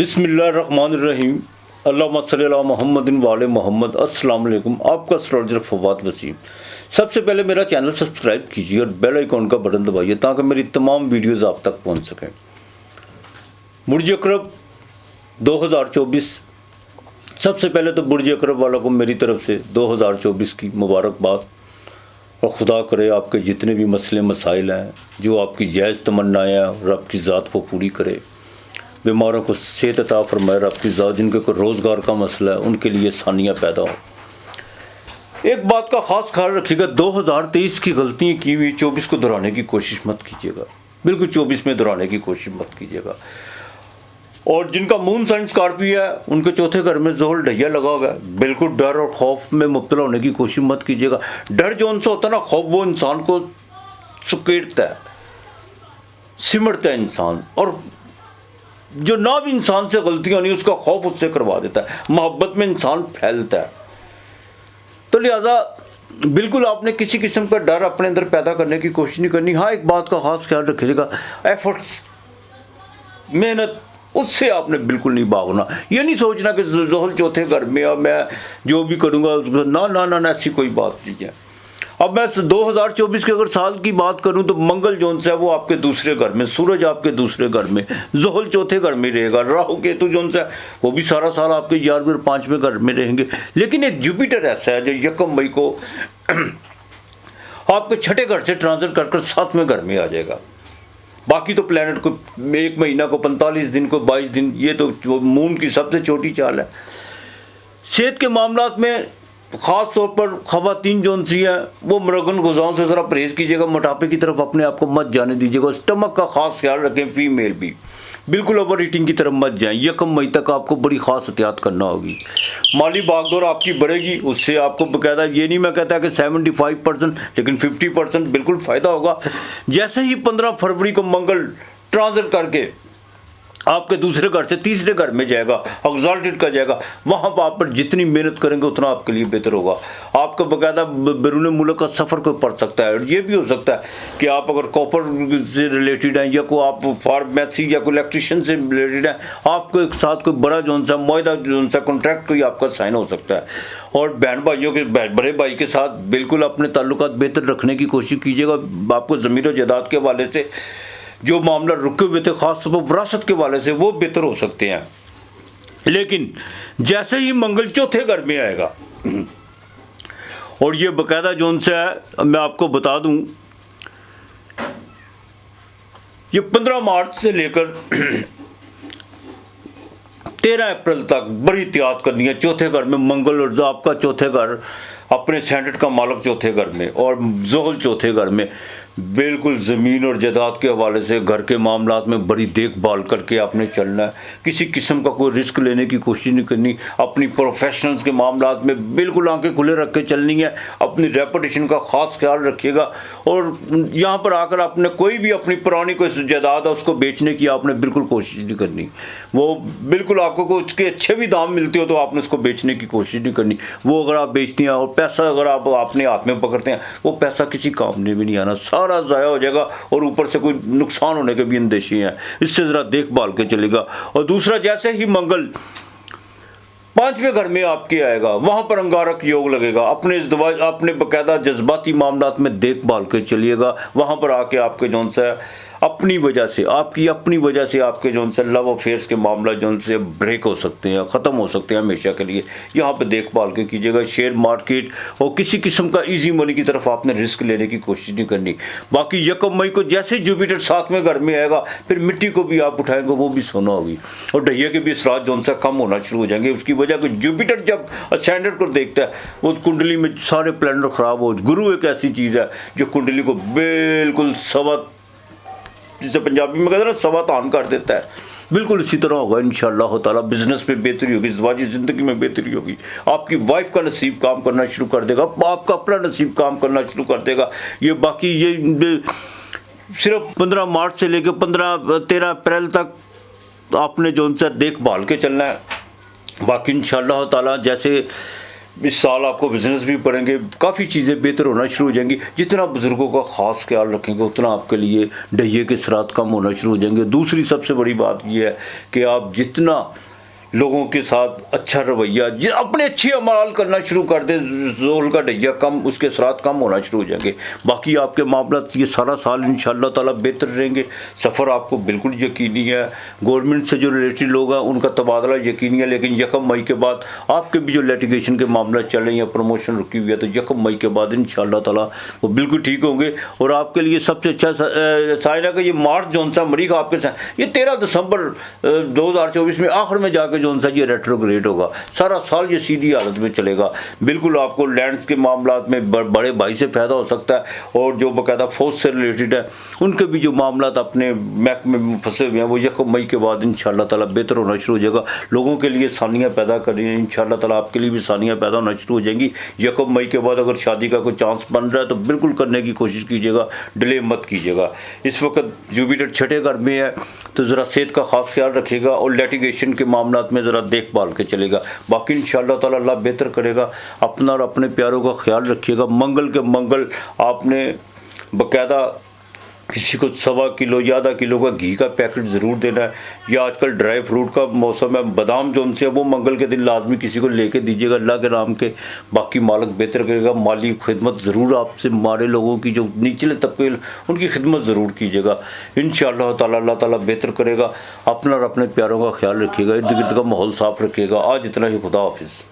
बिस्मिल्लाहिर्रहमानिर्रहीम। अल्लाहुम्मा सल्ली अला मुहम्मदिन व आले मोहम्मद। अस्सलाम वालेकुम। आपका एस्ट्रोलॉजर फवाद वसीम। सबसे पहले मेरा चैनल सब्सक्राइब कीजिए और बेल आइकॉन का बटन दबाइए ताकि मेरी तमाम वीडियोस आप तक पहुंच सकें। बुर्ज अकरब 2024। सबसे पहले तो बुर्ज अकरब वालों को मेरी तरफ से 2024 की मुबारकबाद, और खुदा करे आपके जितने भी मसले मसाइल हैं, जो आपकी जायज़ तमन्नाएँ हैं, और आपकी ज़ात को पूरी करे। बीमारों को सेहत अता फरमाए आपकी ज़ात। जिनके कोई रोज़गार का मसला है उनके लिए आसानियाँ पैदा हो। एक बात का ख़ास ख्याल रखिएगा, 2023 की गलतियाँ की हुई 24 को दोहराने की कोशिश मत कीजिएगा। बिल्कुल 24 में दोहराने की कोशिश मत कीजिएगा। और जिनका मून साइन स्कॉर्पियो है उनके चौथे घर में ज़ोहल ढैया लगा हुआ है। बिल्कुल डर और खौफ में मुब्तला होने की कोशिश मत कीजिएगा। डर जो उनसे होता है ना, खौफ, वो इंसान को सुकेड़ता है, सिमटता है इंसान। और जो ना भी इंसान से गलतियां नहीं, उसका खौफ उससे करवा देता है। मोहब्बत में इंसान फैलता है। तो लिहाजा बिल्कुल आपने किसी किस्म का डर अपने अंदर पैदा करने की कोशिश नहीं करनी। हाँ, एक बात का खास ख्याल रखिएगा, एफर्ट्स, मेहनत, उससे आपने बिल्कुल नहीं भागना। ये नहीं सोचना कि ज़ोहल चौथे घर में अब मैं जो भी करूँगा उसको, ना ना ना, ऐसी कोई बात नहीं है। अब मैं 2024 के अगर साल की बात करूं तो मंगल जोन से है वो आपके दूसरे घर में, सूरज आपके दूसरे घर में, ज़ोहल चौथे घर में रहेगा, राहु केतु जोन से है वो भी सारा साल आपके 11वें और 5वें घर में रहेंगे। लेकिन एक जुपिटर ऐसा है जो 1 मई को आपके छठे घर से ट्रांसफर कर 7वें घर में आ जाएगा। बाकी तो प्लैनेट को 1 महीना को 45 दिन को 22 दिन, ये तो मून की सबसे छोटी चाल है। सेहत के मामलात में ख़ास तौर पर ख़वातीन जो सी हैं वो मरगन गुज़ाओं से ज़रा परहेज़ कीजिएगा। मोटापे की तरफ अपने आप को मत जाने दीजिएगा। स्टमक का ख़ास ख्याल रखें। फीमेल भी बिल्कुल ओवर ईटिंग की तरफ मत जाएं। 1 मई तक आपको बड़ी ख़ास एहतियात करना होगी। माली भागदौड़ आपकी बढ़ेगी, उससे आपको बाकायदा, ये नहीं मैं कहता कि 75%, लेकिन 50% बिल्कुल फ़ायदा होगा। जैसे ही 15 फरवरी को मंगल ट्रांजिट करके आपके दूसरे घर से तीसरे घर में जाएगा, एक्साल्टेड का जाएगा, वहाँ पर आप पर जितनी मेहनत करेंगे उतना आपके लिए बेहतर होगा। आपका बाकायदा बैरून मुल्क का सफ़र कोई पड़ सकता है। और ये भी हो सकता है कि आप अगर कॉपर से रिलेटेड हैं, या कोई आप फार्मेसी या कोई इलेक्ट्रिशियन से रिलेटेड हैं, आपको एक साथ कोई बड़ा जोन सा मुआहदा जोन सा कॉन्ट्रैक्ट कोई आपका साइन हो सकता है। और बहन भाइयों के, बड़े भाई के साथ बिल्कुल अपने ताल्लुकात बेहतर रखने की कोशिश कीजिएगा। आपको ज़मीन और जायदाद के हवाले से जो मामला रुके हुए थे, खासतौर पर विरासत के वाले से, वो बेहतर हो सकते हैं। लेकिन जैसे ही मंगल चौथे घर में आएगा, और ये बाकायदा जोन से है, मैं आपको बता दूं, ये 15 मार्च से लेकर 13 अप्रैल तक बड़ी एहतियात करनी है। चौथे घर में मंगल, और जो आपका चौथे घर अपने सेंटर का मालक चौथे घर में, और ज़ोहल चौथे घर में, बिल्कुल ज़मीन और जायदाद के हवाले से घर के मामलात में बड़ी देखभाल करके आपने चलना है। किसी किस्म का कोई रिस्क लेने की कोशिश नहीं करनी। अपनी प्रोफेशनल्स के मामलात में बिल्कुल आंखें खुले रख के चलनी है। अपनी रेपुटेशन का ख़ास ख्याल रखिएगा। और यहाँ पर आकर आपने कोई भी अपनी पुरानी कोई जायदाद है उसको बेचने की आपने बिल्कुल कोशिश नहीं करनी। वो बिल्कुल आपको कोई उसके अच्छे भी दाम मिलते हो तो आपने उसको बेचने की कोशिश नहीं करनी। वो अगर आप बेचती हैं और पैसा अगर आप अपने हाथ में पकड़ते हैं, वो पैसा किसी काम में भी नहीं आना, सारा ज़ाया हो जाएगा। और ऊपर से कोई नुकसान होने के भी अंदेशे हैं। इससे ज़रा देखभाल के चलेगा। और दूसरा, जैसे ही मंगल 5वें घर में आपके आएगा, वहाँ पर अंगारक योग लगेगा। अपने बाकायदा जज्बाती मामलात में देखभाल के चलिएगा। वहाँ पर आके आपके जौन सा अपनी वजह से, आपकी अपनी वजह से आपके जौन से लव अफेयर्स के मामला जौन से ब्रेक हो सकते हैं, ख़त्म हो सकते हैं हमेशा के लिए। यहाँ पे देखभाल के कीजिएगा। शेयर मार्केट और किसी किस्म का इजी मनी की तरफ आपने रिस्क लेने की कोशिश नहीं करनी। बाकी 1 मई को जैसे जुपिटर 7वें घर में आएगा, फिर मिट्टी को भी आप उठाएंगे, वो भी सोना होगी। और ढैया के भी असरात जौन सा कम होना शुरू हो जाएंगे। उसकी वजह कि जुपिटर जब अससेंडेंट को देखता है, वो कुंडली में सारे प्लैनेट ख़राब हो। गुरु एक ऐसी चीज़ है जो कुंडली को बिल्कुल सवा, जिसे पंजाबी में कहते हैं ना, सवा तान कर देता है। बिल्कुल इसी तरह होगा इंशाअल्लाह ताला। बिजनेस में बेहतरी होगी, ज़िंदगी ज़िंदगी में बेहतरी होगी। आपकी वाइफ का नसीब काम करना शुरू कर देगा, आपका अपना नसीब काम करना शुरू कर देगा। ये बाकी ये सिर्फ 15 मार्च से लेकर 13 अप्रैल तक आपने जो उनसे देखभाल के चलना है। बाकी इंशाअल्लाह ताला जैसे इस साल आपको बिजनेस भी पढ़ेंगे, काफ़ी चीज़ें बेहतर होना शुरू हो जाएंगी। जितना बुज़ुर्गों का ख़ास ख्याल रखेंगे उतना आपके लिए डहिए के असरात कम होना शुरू हो जाएंगे। दूसरी सबसे बड़ी बात यह है कि आप जितना लोगों के साथ अच्छा रवैया, अपने अच्छे अमाल करना शुरू कर दें, ज़ोल का डहिया कम, उसके असरात कम होना शुरू हो जाएंगे। बाकी आपके मामला ये सारा साल इंशाअल्लाह ताला बेहतर रहेंगे। सफ़र आपको बिल्कुल यकीनी है। गवर्नमेंट से जो रिलेटेड लोग हैं उनका तबादला यकीनी है, लेकिन 1 मई के बाद आपके भी जो लिटिगेशन के मामला चल रहे हैं या प्रमोशन रुकी हुई है, तो 1 मई के बाद इंशाअल्लाह ताला वो बिल्कुल ठीक होंगे। और आपके लिए सबसे अच्छा साइन है कि ये मार्च जोन सा मरीख आपके साथ ये 13 दिसंबर 2024 में आखिर में जाके जोन सा ये रेट्रोग्रेड होगा। सारा साल ये सीधी हालत में चलेगा। बिल्कुल आपको लैंड्स के मामला में बड़े भाई से फ़ायदा हो सकता है, और जो बाकायदा फौज से रिलेटेड है उनके भी जो मामला अपने महकमे में फंसे हुए हैं वो 1 मई के बाद इंशाअल्लाह ताला बेहतर होना शुरू हो जाएगा। लोगों के लिए आसानियाँ पैदा कर रही हैं, इंशाअल्लाह ताला आपके लिए भी आसानियाँ पैदा होना शुरू हो जाएंगी। 1 मई के बाद अगर शादी का कोई चांस बन रहा है तो बिल्कुल करने की कोशिश कीजिएगा, डिले मत कीजिएगा। इस वक्त जुपिटर 6ठे घर में है, तो ज़रा सेहत का ख़ास ख्याल रखिएगा और लिटिगेशन के मामला में ज़रा देखभाल के चलेगा। बाकी इंशाअल्लाह ताला अल्लाह बेहतर करेगा। अपना और अपने प्यारों का ख्याल रखिएगा। मंगल के मंगल आपने बाकायदा किसी को 1.25 किलो या आधा किलो का घी का पैकेट ज़रूर देना है, या आजकल ड्राई फ्रूट का मौसम है, बादाम जो उनसे वो मंगल के दिन लाजमी किसी को लेके दीजिएगा अल्लाह के नाम के। बाकी मालिक बेहतर करेगा। माली खिदमत ज़रूर आपसे, हमारे लोगों की जो निचले तबके उनकी खिदमत ज़रूर कीजिएगा। इंशाअल्लाह ताला अल्लाह ताला बेहतर करेगा। अपना और अपने प्यारों का ख्याल रखिएगा। इर्द गिर्द का माहौल साफ़ रखिएगा। आज इतना ही। खुदा हाफिज़।